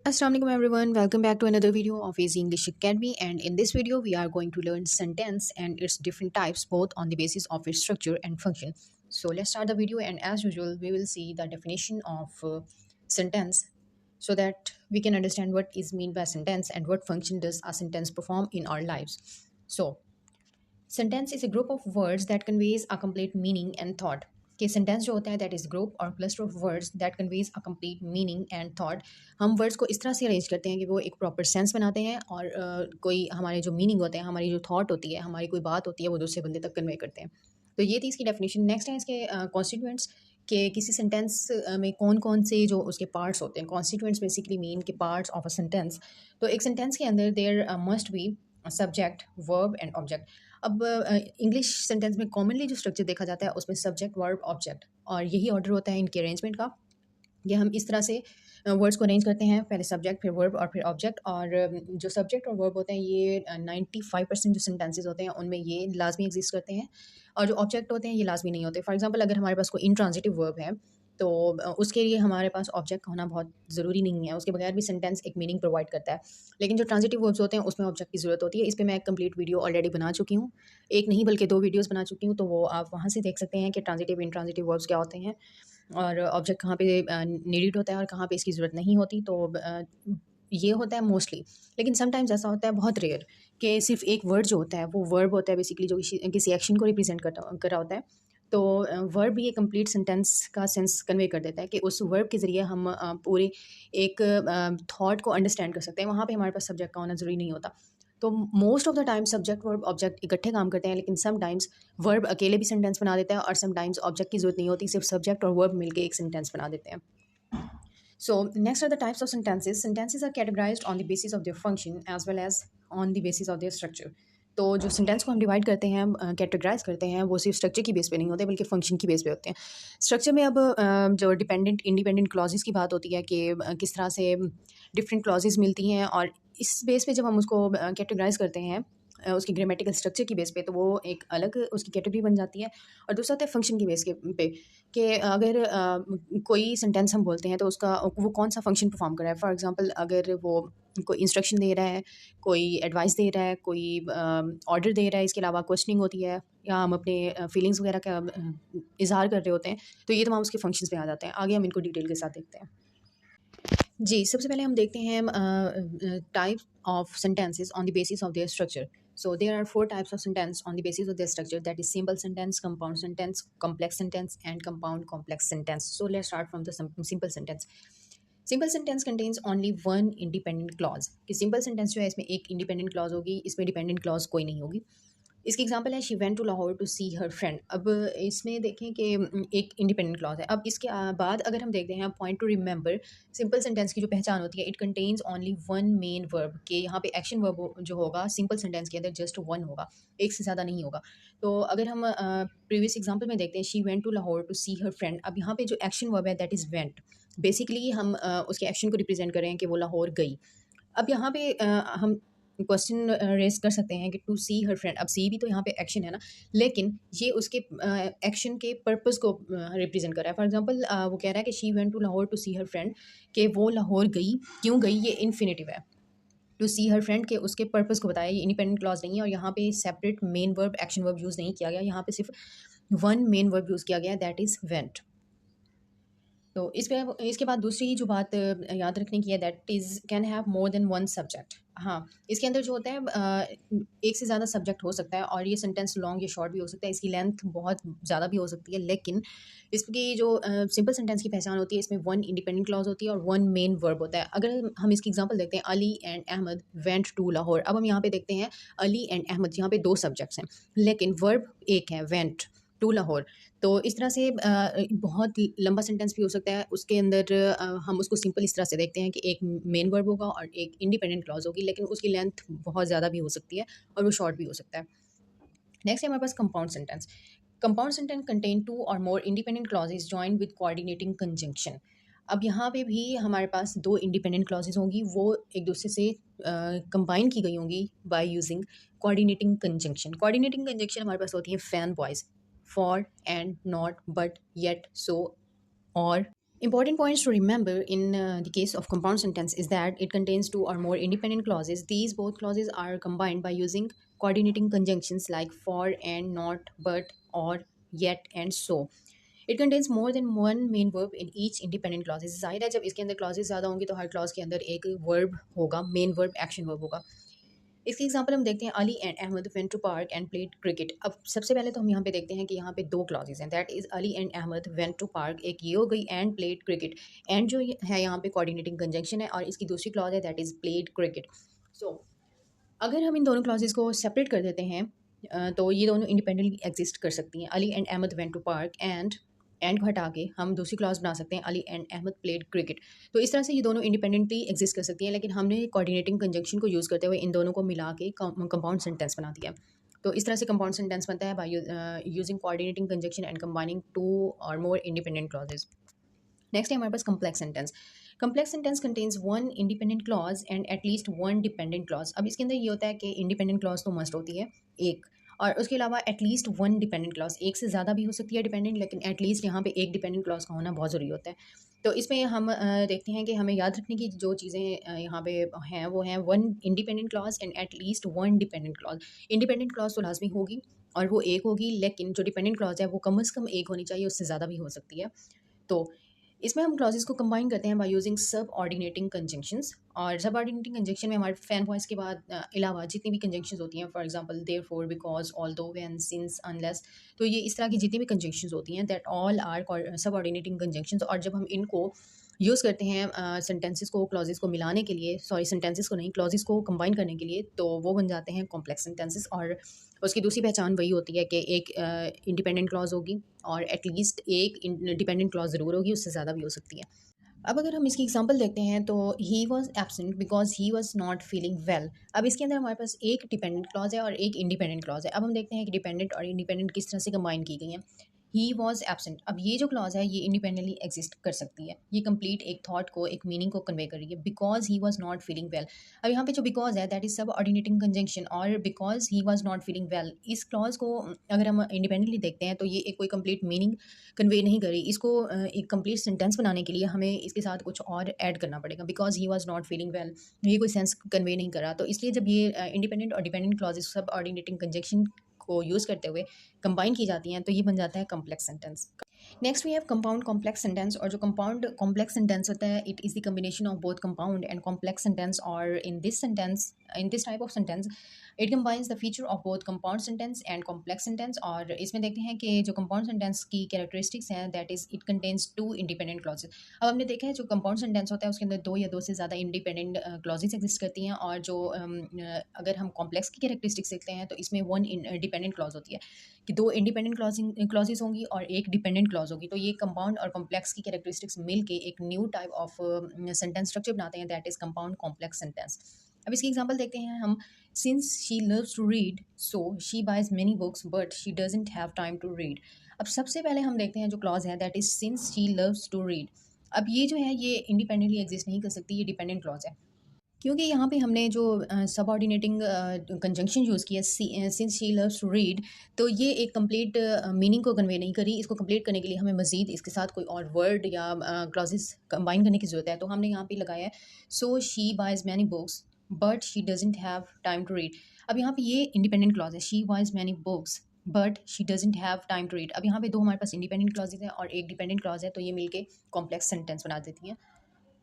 Assalamualaikum everyone, welcome back to another video of Easy English Academy, and in this video we are going to learn sentence and its different types both on the basis of its structure and function. So let's start the video, and as usual we will see the definition of sentence so that we can understand what is meant by sentence and what function does a sentence perform in our lives. So sentence is a group of words that conveys a complete meaning and thought. कि sentence जो होता है that is group और cluster of words that conveys a complete meaning and thought. हम words को इस तरह से अरेंज करते हैं कि वो एक प्रॉपर सेंस बनाते हैं और कोई हमारे जो मीनिंग होते हैं, हमारी जो थॉट होती है, हमारी कोई बात होती है, वो दूसरे बंदे तक कन्वे करते हैं. तो ये थी इसकी डेफिनेशन. नेक्स्ट है इसके कॉन्स्टिट्यूएंट्स कि किसी सेंटेंस में कौन कौन से जो उसके पार्ट्स होते हैं. कॉन्स्टिट्यूएंट्स बेसिकली मीन के पार्ट्स ऑफ अ सेंटेंस. तो एक सेंटेंस के अंदर there must be subject, verb and object. अब इंग्लिश सेंटेंस में कॉमनली जो स्ट्रक्चर देखा जाता है उसमें सब्जेक्ट, वर्ब, ऑब्जेक्ट और यही ऑर्डर होता है इनके अरेंजमेंट का. ये हम इस तरह से वर्ड्स को अरेंज करते हैं, पहले सब्जेक्ट, फिर वर्ब और फिर ऑब्जेक्ट. और जो सब्जेक्ट और वर्ब होते हैं ये 95% जो सेंटेंसेस होते हैं उनमें ये लाजमी एग्जिस्ट करते हैं, और जो ऑब्जेक्ट होते हैं ये लाजमी नहीं होते. फॉर एग्जांपल अगर हमारे पास कोई इंट्रांजिटिव वर्ब है तो उसके लिए हमारे पास ऑब्जेक्ट होना बहुत ज़रूरी नहीं है, उसके बगैर भी सेंटेंस एक मीनिंग प्रोवाइड करता है. लेकिन जो ट्रांजिटिव वर्ब्स होते हैं उसमें ऑब्जेक्ट की ज़रूरत होती है. इस पे मैं एक कंप्लीट वीडियो ऑलरेडी बना चुकी हूँ, एक नहीं बल्कि 2 वीडियोज़ बना चुकी हूँ, तो वो आप वहाँ से देख सकते हैं कि ट्रांजिटिव इंट्रांजिटिव वर्ब्स क्या होते हैं और ऑब्जेक्ट कहाँ पे नीडेड होता है और कहाँ पे इसकी ज़रूरत नहीं होती. तो ये होता है मोस्टली. लेकिन समटाइम्स ऐसा होता है, बहुत रेयर, कि सिर्फ एक वर्ड जो होता है वो वर्ब होता है बेसिकली, जो किसी एक्शन को रिप्रेजेंट कर रहा होता है. तो वर्ब भी ये कंप्लीट सेंटेंस का सेंस कन्वे कर देता है कि उस वर्ब के ज़रिए हम पूरे एक थॉट को अंडरस्टैंड कर सकते हैं. वहाँ पे हमारे पास सब्जेक्ट का होना ज़रूरी नहीं होता. तो most of the time subject, verb, object इकट्ठे काम करते हैं, लेकिन समटाइम्स वर्ब अकेले भी सेंटेंस बना देता है और समटाइम्स ऑब्जेक्ट की ज़रूरत नहीं होती, सिर्फ सब्जेक्ट और वर्ब मिलके एक सेंटेंस बना देते हैं. So next are the types of sentences. Sentences are categorized on the basis of their function as well as on the basis of their structure. तो जो सेंटेंस को हम डिवाइड करते हैं, कैटेगराइज करते हैं, वो सिर्फ स्ट्रक्चर की बेस पे नहीं होते बल्कि फंक्शन की बेस पे होते हैं. स्ट्रक्चर में अब जो डिपेंडेंट इंडिपेंडेंट क्लॉजेस की बात होती है कि किस तरह से डिफरेंट क्लॉजेस मिलती हैं, और इस बेस पे जब हम उसको कैटेगराइज करते हैं उसकी ग्रामेटिकल स्ट्रक्चर की बेस पे, तो वो एक अलग उसकी कैटेगरी बन जाती है. और दूसरा होता है फंक्शन की बेस के पे कि अगर कोई सेंटेंस हम बोलते हैं तो उसका वो कौन सा फंक्शन परफॉर्म कर रहा है. फॉर एग्जांपल अगर वो कोई इंस्ट्रक्शन दे रहा है, कोई एडवाइस दे रहा है, कोई ऑर्डर दे रहा है, इसके अलावा क्वेश्चनिंग होती है, या हम अपने फीलिंग्स वगैरह का इजहार कर रहे होते हैं, तो ये तमाम उसके फंक्शंस में आ जाते हैं. आगे हम इनको डिटेल के साथ देखते हैं. जी, सबसे पहले हम देखते हैं type of sentences on the basis of there structure. So there are 4 types of sentence on the basis of their structure, that is simple sentence, compound sentence, complex sentence and compound complex sentence. So let's start from the simple sentence. Simple sentence contains only one independent clause. कि simple sentence जो है इसमें एक independent clause होगी, इसमें dependent clause कोई नहीं होगी. इसकी एग्जांपल है she went to Lahore to see her friend. अब इसमें देखें कि एक इंडिपेंडेंट क्लॉज है. अब इसके बाद अगर हम देखते हैं point two remember, simple sentence की जो पहचान होती है, it contains only one main verb. कि यहाँ पे एक्शन वर्ब जो होगा सिंपल सेंटेंस के अंदर जस्ट वन होगा, एक से ज़्यादा नहीं होगा. तो अगर हम प्रीवियस एग्जाम्पल में देखते हैं she went to Lahore to see her friend, अब यहाँ पे जो एक्शन वर्ब है दैट इज़ वेंट. बेसिकली हम उसके एक्शन को रिप्रेजेंट करें कि वो लाहौर गई. अब यहाँ पे हम क्वेश्चन रेज़ कर सकते हैं कि टू सी हर फ्रेंड. अब सी भी तो यहाँ पे एक्शन है ना, लेकिन ये उसके एक्शन के पर्पस को रिप्रेजेंट कर रहा है. फॉर एग्जांपल वो कह रहा है कि she went to Lahore to see her friend, कि वो लाहौर गई, क्यों गई, ये इन्फिनेटिव है. टू सी हर फ्रेंड के उसके पर्पस को बताया, ये इंडिपेंडेंट क्लॉज नहीं है, और यहाँ पे separate main verb action verb use नहीं किया गया. यहाँ पे सिर्फ वन मेन वर्ब यूज़ किया गया, दैट इज़ वेंट. तो इसके बाद दूसरी जो बात याद रखने की है, that is can have more than one subject. हाँ, इसके अंदर जो होता है एक से ज़्यादा सब्जेक्ट हो सकता है, और ये सेंटेंस लॉन्ग या शॉर्ट भी हो सकता है, इसकी लेंथ बहुत ज़्यादा भी हो सकती है. लेकिन इसकी जो सिंपल सेंटेंस की पहचान होती है, इसमें वन इंडिपेंडेंट क्लॉज होती है और वन मेन वर्ब होता है. अगर हम इसकी एग्जांपल देखते हैं, Ali and Ahmad went to Lahore. अब हम यहाँ पे देखते हैं अली एंड अहमद, यहाँ पे 2 सब्जेक्ट्स हैं, लेकिन वर्ब एक है, वेंट टू लाहौर. तो इस तरह से बहुत लंबा सेंटेंस भी हो सकता है. उसके अंदर हम उसको सिंपल इस तरह से देखते हैं कि एक मेन वर्ब होगा और एक इंडिपेंडेंट क्लॉज होगी, लेकिन उसकी लेंथ बहुत ज़्यादा भी हो सकती है और वो शॉर्ट भी हो सकता है. नेक्स्ट है हमारे पास compound sentence. Compound sentence contain 2 or more independent clauses joined with coordinating conjunction. अब यहाँ पे भी हमारे पास 2 इंडिपेंडेंट क्लॉजेज होंगी, वो एक दूसरे से कंबाइन की गई होंगी by using coordinating conjunction. Coordinating conjunction हमारे पास होती है FANBOYS, for, and, nor, but, yet, so, or, Important points to remember in the case of compound sentence is that it contains two or more independent clauses. These both clauses are combined by using coordinating conjunctions like for and, not, but, or, yet and so. It contains more than one main verb in each independent clause. इससे जाहिर है जब इसके अंदर clauses ज़्यादा होंगी तो हर clause के अंदर एक verb होगा, main verb, action verb होगा. इसकी एग्जांपल हम देखते हैं, Ali and Ahmad went to park and played cricket. अब सबसे पहले तो हम यहाँ पे देखते हैं कि यहाँ पे दो क्लॉजेज हैं, that is Ali and Ahmad went to park, एक ये हो गई, एंड प्लेड क्रिकेट. एंड जो है यहाँ पे कोऑर्डिनेटिंग कंजंक्शन है और इसकी दूसरी क्लॉज है दैट इज प्लेड क्रिकेट. सो अगर हम इन दोनों क्लॉजेज को सेपरेट कर देते हैं तो ये दोनों इंडिपेंडेंटली एग्जिस्ट कर सकती हैं. Ali and Ahmad went to park and को हटा के हम दूसरी क्लॉज बना सकते हैं, Ali and Ahmad played cricket. तो इस तरह से ये दोनों इंडिपेंडेंटली एग्जिस्ट कर सकती हैं, लेकिन हमने कोऑर्डिनेटिंग कंजंक्शन को यूज़ करते हुए इन दोनों को मिला के कंपाउंड सेंटेंस बना दिया. तो इस तरह से कंपाउंड सेंटेंस बनता है by using coordinating conjunction and combining two or more independent clauses. Next है हमारे पास complex sentence. Complex sentence contains one independent clause and at least one dependent clause. अब इसके अंदर ये होता है कि इंडिपेंडेंट क्लॉज तो मस्ट होती है एक, और उसके अलावा एटलीस्ट वन डिपेंडेंट क्लॉज, एक से ज़्यादा भी हो सकती है डिपेंडेंट, लेकिन एटलीस्ट यहाँ पे एक डिपेंडेंट क्लॉज का होना बहुत ज़रूरी होता है. तो इसमें हम देखते हैं कि हमें याद रखने की जो चीज़ें यहाँ पे हैं वो हैं one independent clause and at least one dependent clause. Independent clause तो लाजमी होगी और वो एक होगी, लेकिन जो डिपेंडेंट क्लॉज है वो कम से कम एक होनी चाहिए, उससे ज़्यादा भी हो सकती है. तो इसमें हम क्लॉजेस को कंबाइन करते हैं बाय यूजिंग सब ऑर्डिनेटिंग कंजंक्शंस. और सब ऑर्डिनेटिंग कंजंक्शन में हमारे फैन वॉइस के बाद अलावा जितनी भी कंजंक्शंस होती हैं, for example therefore, because, although, when, since, unless, तो ये इस तरह की जितनी भी कंजंक्शंस होती हैं दैट ऑल आर सब ऑर्डिनेटिंग कंजंक्शंस. और जब हम इनको यूज़ करते हैं सेंटेंसेस को क्लॉजेस को मिलाने के लिए, सॉरी सेंटेंसेस को नहीं, क्लॉजेस को कंबाइन करने के लिए, तो वो बन जाते हैं कॉम्प्लेक्स सेंटेंसेस. और उसकी दूसरी पहचान वही होती है कि एक इंडिपेंडेंट क्लॉज होगी और एटलीस्ट एक डिपेंडेंट क्लॉज ज़रूर होगी, उससे ज़्यादा भी हो सकती है. अब अगर हम इसकी एग्जांपल देखते हैं तो he was absent because he was not feeling well. अब इसके अंदर हमारे पास एक डिपेंडेंट क्लॉज है और एक इंडिपेंडेंट क्लॉज है. अब हम देखते हैं कि डिपेंडेंट और इंडिपेंडेंट किस तरह से कंबाइन की गई हैं. ही वॉज एबसेंट, अब ये जो क्लॉज है ये इंडिपेंडेंटली एग्जिस्ट कर सकती है, ये कंप्लीट एक थॉट को, एक मीनिंग को कन्वे कर रही है. Because he was not feeling well, अब यहाँ पे जो बिकॉज है दैट इज सब ऑर्डिनेटिंग कंजंक्शन, और because he was not feeling well, इस क्लॉज को अगर हम इंडिपेंडेंटली देखते हैं तो ये एक कोई कंप्लीट मीनिंग कन्वे नहीं करी. इसको एक कंप्लीट सेंटेंस बनाने के लिए हमें इसके साथ कुछ और ऐड करना पड़ेगा. Because he was not feeling well, ये कोई सेंस कन्वे नहीं करा. तो इसलिए जब ये इंडिपेंडेंट और डिपेंडेंट क्लॉजेस सब ऑर्डिनेटिंग कंजंक्शन को यूज़ करते हुए कंबाइन की जाती हैं तो ये बन जाता है complex sentence. Next we have compound complex sentence. और जो कंपाउंड कॉम्प्लेक्स सेंटेंस होता है it is the combination of both compound and complex sentence. और in this type of sentence it combines the feature of both compound sentence and complex sentence. और इसमें देखते हैं कि जो कंपाउंड सेंटेंस की कैरेक्टरिस्टिक्स हैं that is it contains two independent clauses. अब हमने देखा है जो कंपाउंड सेंटेंस होता है उसके अंदर दो या दो से ज़्यादा इंडिपेंडेंट क्लॉजेज एग्जिस्ट करती हैं. और जो अगर हम कॉम्प्लेक्स की कैरेक्टरिस्टिक्स देखते हैं तो इसमें वन डिपेंडेंट क्लॉज होती है कि दो इंडिपेंडेंट क्लॉजेज होंगी और एक डिपेंडेंट क्लॉज होगी. तो ये कंपाउंड और कॉम्प्लेक्स की कैरेक्टरिस्टिक्स मिल के एक new type of sentence structure बनाते हैं that is compound complex sentence. अब इसकी एग्जांपल देखते हैं हम. Since she loves to read so she buys many books but she doesn't have time to read. अब सबसे पहले हम देखते हैं जो क्लॉज है that is since she loves to read. अब ये जो है ये इंडिपेंडेंटली एग्जिस्ट नहीं कर सकती, ये डिपेंडेंट क्लॉज है, क्योंकि यहाँ पे हमने जो सबऑर्डिनेटिंग कंजंक्शन यूज़ किया since she loves to read, तो ये एक कंप्लीट मीनिंग को कन्वे नहीं करी. इसको कंप्लीट करने के लिए हमें मज़ीद इसके साथ कोई और वर्ड या क्लॉजेस कंबाइन करने की ज़रूरत है. तो हमने यहाँ पे लगाया है so she buys many books but she doesn't have time to read. अब यहाँ पे ये इंडिपेंडेंट क्लॉज है, she buys many books but she doesn't have time to read. अब यहाँ पे दो हमारे पास इंडिपेंडेंट क्लॉजेज हैं और एक डिपेंडेंट क्लॉज है, तो ये मिलके कॉम्प्लेक्स सेंटेंस बना देती हैं,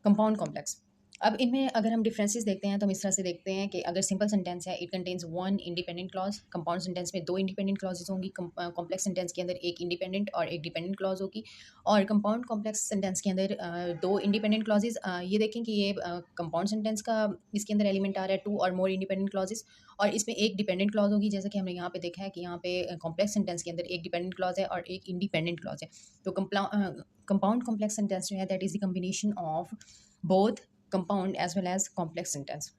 कंपाउंड कॉम्प्लेक्स. अब इनमें अगर हम डिफरेंसेस देखते हैं तो हम इस तरह से देखते हैं कि अगर सिंपल सेंटेंस है it contains one independent clause, compound sentence में दो इंडिपेंडेंट क्लॉजेज होंगी, कॉम्प्लेक्स सेंटेंस के अंदर एक इंडिपेंडेंट और एक डिपेंडेंट क्लॉज होगी. और कंपाउंड कॉम्प्लेक्स सेंटेंस के अंदर दो इंडिपेंडेंट क्लॉजेज. ये देखें कि ये कंपाउंड सेंटेंस का इसके अंदर एलिमेंट आ रहा है to or more independent clauses, और इसमें एक डिपेंडेंट क्लॉज होगी, जैसा कि हमने यहाँ पे देखा है कि यहाँ पे कॉम्प्लेक्स सेंटेंस के अंदर एक डिपेंडेंट क्लॉज है और एक इंडिपेंडेंट क्लॉज है. तो कंपाउंड कॉम्प्लेक्स सेंटेंस जो है that is the combination of both compound as well as complex sentence.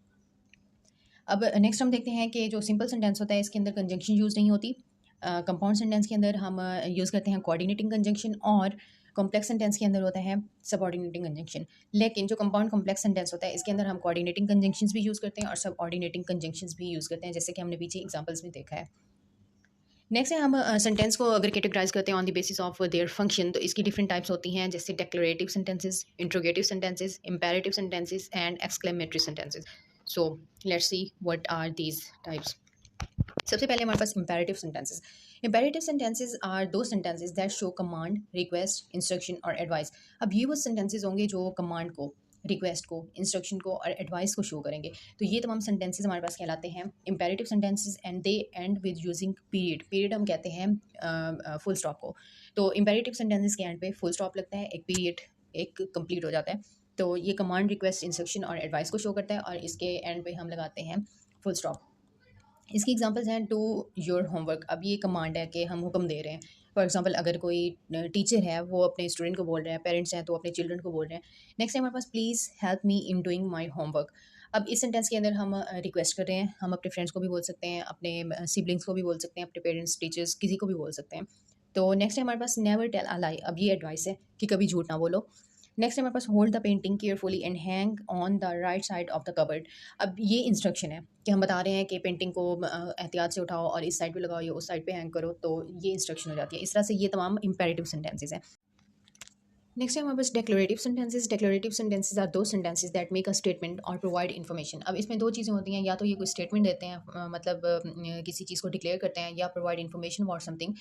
अब नेक्स्ट हम देखते हैं कि जो सिंपल सेंटेंस होता है इसके अंदर कंजंक्शन यूज़ नहीं होती. कंपाउंड सेंटेंस के अंदर हम यूज़ करते हैं कोऑर्डिनेटिंग कंजंक्शन, और कॉम्प्लेक्स सेंटेंस के अंदर होता है सबऑर्डिनेटिंग कंजंक्शन. लेकिन जो कंपाउंड कॉम्प्लेक्स सेंटेंस होता है इसके अंदर हम कोऑर्डिनेटिंग कंजंक्शंस भी यूज़ करते हैं और सबऑर्डिनेटिंग कंजंक्शंस भी यूज़ करते हैं, जैसे कि हमने पीछे एग्जांपल्स में देखा है. नेक्स्ट है हम सेंटेंस को अगर कैटेगराइज करते हैं on the basis of their function, तो इसकी डिफरेंट टाइप्स होती हैं, जैसे declarative sentences, interrogative sentences, imperative sentences and exclamatory sentences. So let's see what are these types. सबसे पहले हमारे पास imperative sentences. Imperative sentences are those sentences that show command, request, instruction और एडवाइस। अब ये वो सेंटेंसेस होंगे जो कमांड को, रिक्वेस्ट को, इंस्ट्रक्शन को और एडवाइस को शो करेंगे। तो ये तमाम सेंटेंसेस हमारे पास कहलाते हैं imperative sentences and they and with using period. Period हम कहते हैं फुल स्टॉप को। तो इंपेरेटिव सेंटेंसेस के एंड पे फुल स्टॉप लगता है, एक पीरियड एक कंप्लीट हो जाता है। तो ये कमांड, रिक्वेस्ट, इंस्ट्रक्शन और एडवाइस को शो करता है और इसके एंड पे हम लगाते हैं फुल स्टॉप। इसकी एग्जांपल्स हैं टू योर होमवर्क। अब ये कमांड है कि हम हुक्म दे रहे हैं। फॉर एग्जांपल अगर कोई टीचर है वो अपने स्टूडेंट को बोल रहे हैं, पेरेंट्स हैं तो अपने चिल्ड्रन को बोल रहे हैं। नेक्स्ट है हमारे पास please help me in doing my homework. अब इस सेंटेंस के अंदर हम रिक्वेस्ट कर रहे हैं, हम अपने फ्रेंड्स को भी बोल सकते हैं, अपने सिबलिंग्स को भी बोल सकते हैं, अपने पेरेंट्स, टीचर्स, किसी को भी बोल सकते हैं। तो नेक्स्ट है हमारे पास नेवर टेल अ लाई। अब ये एडवाइस है कि कभी झूठ ना बोलो। नेक्स्ट है हमारे पास hold the painting carefully and hang on the right side of the cupboard. अब ये इंस्ट्रक्शन है कि हम बता रहे हैं कि पेंटिंग को एहतियात से उठाओ और इस साइड पे लगाओ या उस साइड पे हैंग करो। तो ये इंस्ट्रक्शन हो जाती है। इस तरह से ये तमाम इंपेरेटिव सेंटेंसेस हैं। नेक्स्ट है हमारे पास डेक्लोरेटिव sentences. डेक्लोरेटिव sentences are those sentences that make a statement और प्रोवाइड इन्फॉर्मेशन। अब इसमें दो चीज़ें होती हैं, या तो ये कोई स्टेटमेंट देते हैं, मतलब किसी चीज़ को डिक्लेयर करते हैं, या प्रोवाइड इन्फॉर्मेशन फॉर समथिंग।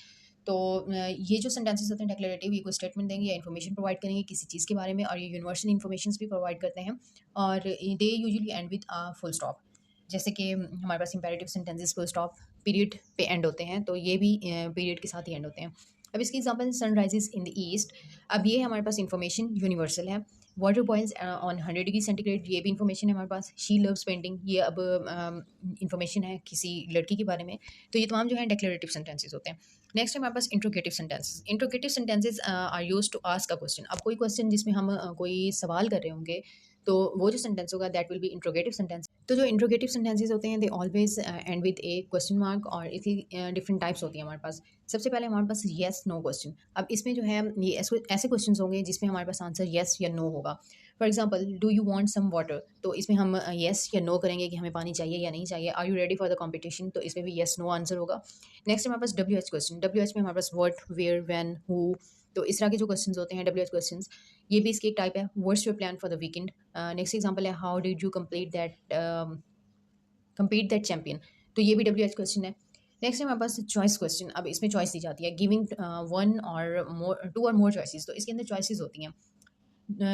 तो ये जो सेंटेंसेस होते हैं डेक्लेरेटिव, ये कोई स्टेटमेंट देंगे या इन्फॉर्मेशन प्रोवाइड करेंगे किसी चीज़ के बारे में, और ये यूनिवर्सल इन्फॉर्मेशन भी प्रोवाइड करते हैं। और they usually end with a full stop. जैसे कि हमारे पास imperative sentences full stop period पे एंड होते हैं, तो ये भी पीरियड के साथ ही एंड होते हैं। अब इसकी example sun rises in the east. अब ये हमारे पास इन्फॉर्मेशन यूनिवर्सल है। Water boils on 100 degree centigrade, ये भी इन्फॉर्मेशन है हमारे पास। शी लव्स पेंटिंग, ये अब इन्फॉर्मेशन है किसी लड़की के बारे में। तो ये तमाम जो है डेक्लेरेटिव सेंटेंसेस होते हैं। नेक्स्ट है हमारे पास interrogative sentences. Interrogative sentences are use to ask a question. अब कोई क्वेश्चन जिसमें हम कोई सवाल कर रहे होंगे, तो वो जो सेंटेंस होगा that will be interrogative sentence. तो जो इंट्रोगेटिव सेंटेंसेस होते हैं they always and with A question mark, और इसकी डिफरेंट टाइप्स होती हैं हमारे पास। सबसे पहले हमारे पास येस नो क्वेश्चन। अब इसमें जो है ये ऐसे क्वेश्चन होंगे जिसमें हमारे पास आंसर येस या नो होगा। For example do you want some water, तो इसमें हम येस या नो करेंगे कि हमें पानी चाहिए या नहीं चाहिए। Are you ready for the competition, तो इसमें भी येस नो आंसर होगा। नेक्स्ट हमारे पास W H question. W H में हमारे पास व्हाट, वेयर, व्हेन, हु। तो इस तरह के जो क्वेश्चन होते हैं डब्ल्यू एच क्वेश्चन, ये भी इसकी एक टाइप है। What's your plan for the weekend. Next example है how did you complete that champion, तो ये भी डब्ल्यू एच क्वेश्चन है। नेक्स्ट है हमारे पास चॉइस क्वेश्चन। अब इसमें चॉइस दी जाती है, गिविंग वन और मोर, टू और मोर चॉइसेस। तो इसके अंदर चॉइसेस होती हैं।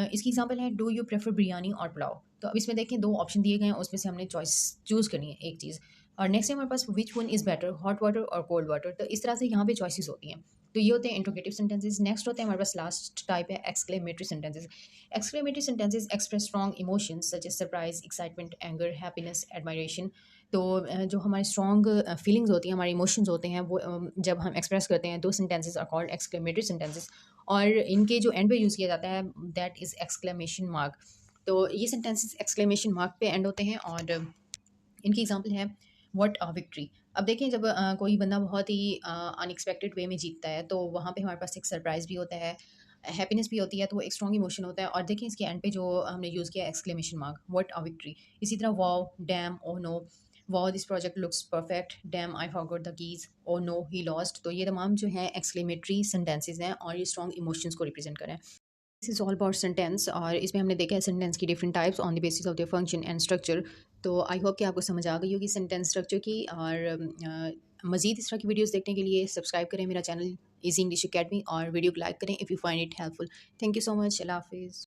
इसकी एग्जांपल है डू यू प्रेफर बिरयानी और पुलाव। तो अब इसमें देखें दो ऑप्शन दिए गए हैं, उसमें से हमने चॉइस चूज़ करनी है एक चीज़। और नेक्स्ट है हमारे पास which one is better, hot water or cold water. तो इस तरह से यहाँ पे चॉइसेस होती हैं। तो ये होते हैं इंट्रोगेटिव सेंटेंसेस। नेक्स्ट होते हैं हमारे पास लास्ट टाइप है exclamatory sentences. Exclamatory sentences express strong emotions such as surprise, excitement, anger, happiness, admiration. तो जो हमारी स्ट्रॉन्ग फीलिंग्स होती हैं, हमारे इमोशंस होते हैं, वो जब हम एक्सप्रेस करते हैं, those sentences are called exclamatory sentences. और इनके जो एंड पे यूज़ किया जाता है दैट इज़ एक्सक्लेमेशन मार्क। तो ये सेंटेंसेस एक्सक्लेमेशन मार्क पे एंड होते हैं। और इनकी एग्जांपल है व्हाट अ विक्ट्री। अब देखें जब कोई बंदा बहुत ही अनएक्सपेक्टेड वे में जीतता है, तो वहाँ पे हमारे पास एक सरप्राइज़ भी होता है, हैप्पीनेस भी होती है, तो वो एक स्ट्रॉन्ग इमोशन होता है। और देखें इसके एंड पे जो हमने यूज़ किया exclamation mark, what a victory. इसी तरह wow, damn, oh no, wow this project looks perfect, damn I forgot the keys, oh no he lost. तो ये तमाम जो हैं एक्सक्लेमेटरी सेंटेंसेस हैं और ये स्ट्रॉन्ग इमोशंस को रिप्रेजेंट करें। This is all about sentence, और इसमें हमने देखा है सेंटेंस की different types on the basis of their function and structure. तो आई होप कि आपको समझ आ गई होगी सेंटेंस स्ट्रक्चर की। और मज़ीद इस तरह की वीडियोस देखने के लिए सब्सक्राइब करें मेरा चैनल इजी इंग्लिश अकेडमी, और वीडियो को लाइक करें if you find it helpful. Thank you so much. अल्लाह हाफिज़।